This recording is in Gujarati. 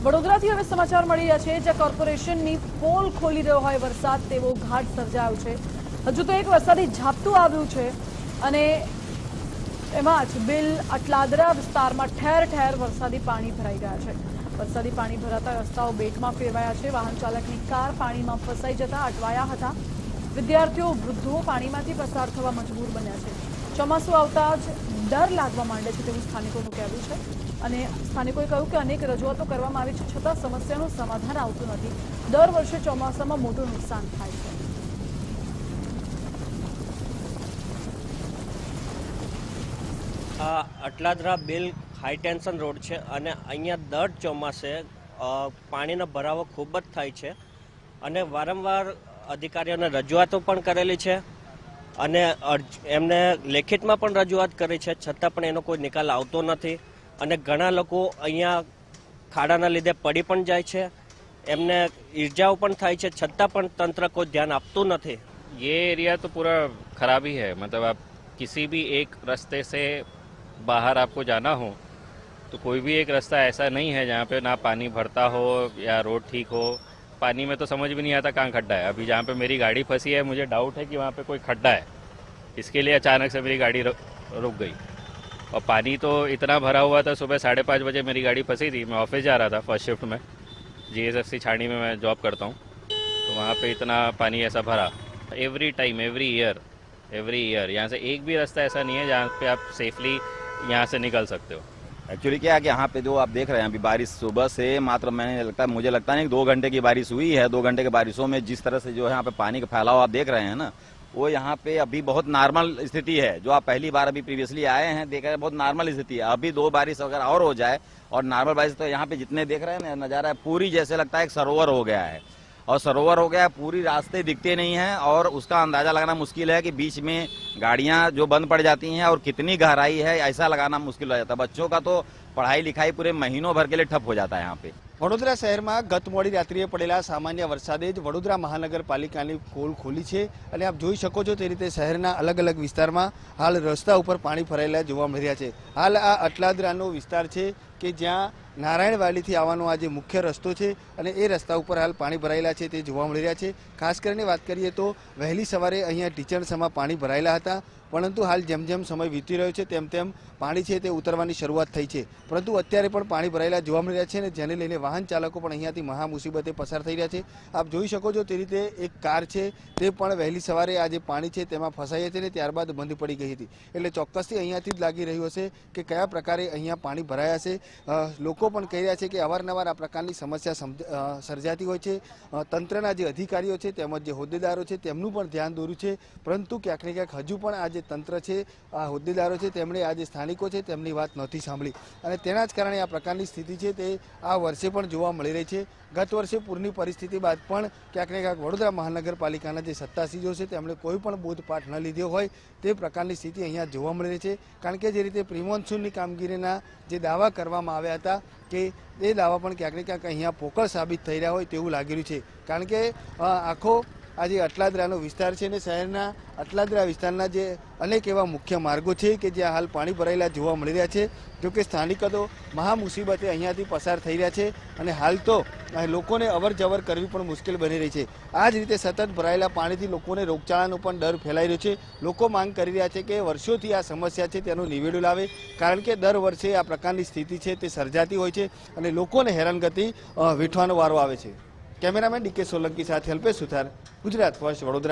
વડોદરાથી હવે સમાચાર મળી રહ્યા છે જ્યાં કોર્પોરેશનની પોલ ખોલી રહ્યો હોય વરસાદ તેવો ઘાટ સર્જાયો છે। હજુ તો એક વરસાદી ઝાપટું આવ્યું છે અને એમાં જ બિલ અટલાદરા વિસ્તારમાં ઠેર ઠેર વરસાદી પાણી ભરાઈ ગયા છે। વરસાદી પાણી ભરાતા રસ્તાઓ બેટમાં ફેરવાયા છે। વાહન ચાલકની કાર પાણીમાં ફસાઈ જતા અટવાયા હતા। વિદ્યાર્થીઓ વૃદ્ધો પાણીમાંથી પસાર થવા મજબૂર બન્યા છે। ચોમાસું આવતા જ ડર લાગવા માંડે છે તેવું સ્થાનિકોનું કહેવું છે અને સ્થાનિકોએ કહ્યું કે અનેક રજૂઆતો કરવામાં આવી છે છતાં સમસ્યાનું સમાધાન આવતું નથી। દર વર્ષે ચોમાસામાં મોટું નુકસાન થાય છે। Atladara bill high tension road છે અને અહીંયા દર ચોમાસે પાણીનો ભરાવો ખૂબ જ થાય છે અને વારંવાર અધિકારીઓને રજૂઆતો પણ કરેલી છે અને એમને લેખિતમાં પણ રજૂઆત કરી છે છતાં પણ એનો કોઈ નિકાલ આવતો નથી અને ઘણા લોકો અહીંયા ખાડાના લીધે પડી પણ જાય છે, એમને ઈજાઓ પણ થાય છે છતાં પણ તંત્ર કોઈ ધ્યાન આપતું નથી। ये एरिया तो पूरा खराब ही है। मतलब आप किसी भी एक रास्ते से बाहर आपको जाना हो तो कोई भी एक रास्ता ऐसा नहीं है जहाँ पे ना पानी भरता हो या रोड ठीक हो। पानी में तो समझ भी नहीं आता कहाँ खड्डा है। अभी जहाँ पे मेरी गाड़ी फंसी है मुझे डाउट है कि वहाँ पे कोई खड्डा है, इसके लिए अचानक से मेरी गाड़ी रुक गई और पानी तो इतना भरा हुआ था। सुबह 5:30 बजे मेरी गाड़ी फंसी थी, मैं ऑफिस जा रहा था फर्स्ट शिफ्ट में, GSFC छाणी में मैं जॉब करता हूँ, तो वहाँ पे इतना पानी ऐसा भरा। एवरी टाइम एवरी ईयर यहाँ से एक भी रास्ता ऐसा नहीं है जहाँ पे आप सेफली यहाँ से निकल सकते हो। एक्चुअली क्या है कि यहाँ पे जो आप देख रहे हैं अभी बारिश सुबह से मात्र मुझे लगता नहीं 2 घंटे की बारिश हुई है। 2 घंटे की बारिशों में जिस तरह से जो है यहाँ पे पानी का फैलाव आप देख रहे हैं ना, वो यहाँ पे अभी बहुत नॉर्मल स्थिति है। जो आप पहली बार अभी प्रीवियसली आए हैं देख रहे हैं बहुत नॉर्मल स्थिति है। अभी 2 बारिश अगर और हो जाए और नॉर्मल बारिश तो यहाँ पे जितने देख रहे हैं नजारा है पूरी जैसे लगता है एक सरोवर हो गया है और सरोवर हो गया है, पूरी रास्ते दिखते नहीं हैं और उसका अंदाजा लगाना मुश्किल है कि बीच में गाड़ियां जो बंद पड़ जाती हैं और कितनी गहराई है ऐसा लगाना मुश्किल हो जाता है। बच्चों का तो पढ़ाई लिखाई पूरे महीनों भर के लिए ठप हो जाता है यहाँ पे। વડોદરા શહેરમાં ગત મોડી રાત્રિએ પડેલા સામાન્ય વરસાદે જ વડોદરા મહાનગરપાલિકાની પોલ ખોલી છે અને આપ જોઈ શકો છો તે રીતે શહેરના અલગ અલગ વિસ્તારમાં હાલ રસ્તા ઉપર પાણી ભરાયેલા જોવા મળી રહ્યા છે। હાલ આ અટલાદરાનો વિસ્તાર છે કે જ્યાં નારાયણવાડીથી આવવાનો આ જે મુખ્ય રસ્તો છે અને એ રસ્તા ઉપર હાલ પાણી ભરાયેલા છે તે જોવા મળી રહ્યા છે। ખાસ કરીને વાત કરીએ તો વહેલી સવારે અહીંયા ટીચણસામાં પાણી ભરાયેલા હતા, પરંતુ હાલ જેમ જેમ સમય વીતી રહ્યો છે તેમ તેમ પાણી છે તે ઉતરવાની શરૂઆત થઈ છે, પરંતુ અત્યારે પણ પાણી ભરાયેલા જોવા મળી રહ્યા છે અને જેને લઈને વાહન ચાલકો પણ અહીંયાથી મહા મુસીબતે પસાર થઈ રહ્યા છે। આપ જોઈ શકો છો તે રીતે એક કાર છે તે પણ વહેલી સવારે આ જે પાણી છે તેમાં ફસાઈ હતી અને ત્યારબાદ બંધ પડી ગઈ હતી, એટલે ચોક્કસથી અહીંયાથી જ લાગી રહ્યું હશે કે કયા પ્રકારે અહીંયા પાણી ભરાયા છે। લોકો પણ કહી રહ્યા છે કે અવારનવાર આ પ્રકારની સમસ્યા સર્જાતી હોય છે। તંત્રના જે અધિકારીઓ છે તેમજ જે હોદ્દેદારો છે તેમનું પણ ધ્યાન દોર્યું છે, પરંતુ ક્યાંક ને ક્યાંક હજુ પણ આ જે તંત્ર છે આ હોદ્દેદારો છે તેમણે આ જે સ્થાનિકો છે તેમની વાત નથી સાંભળી અને તેના જ કારણે આ પ્રકારની સ્થિતિ છે તે આ વર્ષે પણ જોવા મળી રહી છે। ગત વર્ષે પૂરની પરિસ્થિતિ બાદ પણ ક્યાંક ને ક્યાંક વડોદરા મહાનગરપાલિકાના જે સત્તાધીશો છે તેમણે કોઈ પણ બોધપાઠ ન લીધો હોય તે પ્રકારની સ્થિતિ અહીંયા જોવા મળી રહી છે। કારણ કે જે રીતે પ્રી મોન્સૂનની કામગીરીના જે દાવા કરવામાં આવ્યા હતા કે એ દાવા પણ ક્યાંક ને ક્યાંક અહીંયા પોકળ સાબિત થઈ રહ્યા હોય તેવું લાગી રહ્યું છે। કારણ કે આખો આ જે અટલાદરાનો વિસ્તાર છે અને શહેરના અટલાદરા વિસ્તારના જે અનેક એવા મુખ્ય માર્ગો છે કે જ્યાં હાલ પાણી ભરાયેલા જોવા મળી રહ્યા છે। જોકે સ્થાનિકો તો મહા મુસીબતે અહીંયાથી પસાર થઈ રહ્યા છે અને હાલ તો લોકોને અવર જવર કરવી પણ મુશ્કેલ બની રહી છે। આ જ રીતે સતત ભરાયેલા પાણીથી લોકોને રોગચાળાનો પણ ડર ફેલાઈ રહ્યો છે। લોકો માંગ કરી રહ્યા છે કે વર્ષોથી આ સમસ્યા છે તેનું નિવેડો લાવે, કારણ કે દર વર્ષે આ પ્રકારની સ્થિતિ છે તે સર્જાતી હોય છે અને લોકોને હેરાનગતિ વેઠવાનો વારો આવે છે। કેમેરામેન DK સોલંકી સાથે અલ્પેશ સુથાર, ગુજરાત ફર્સ્ટ, વડોદરા।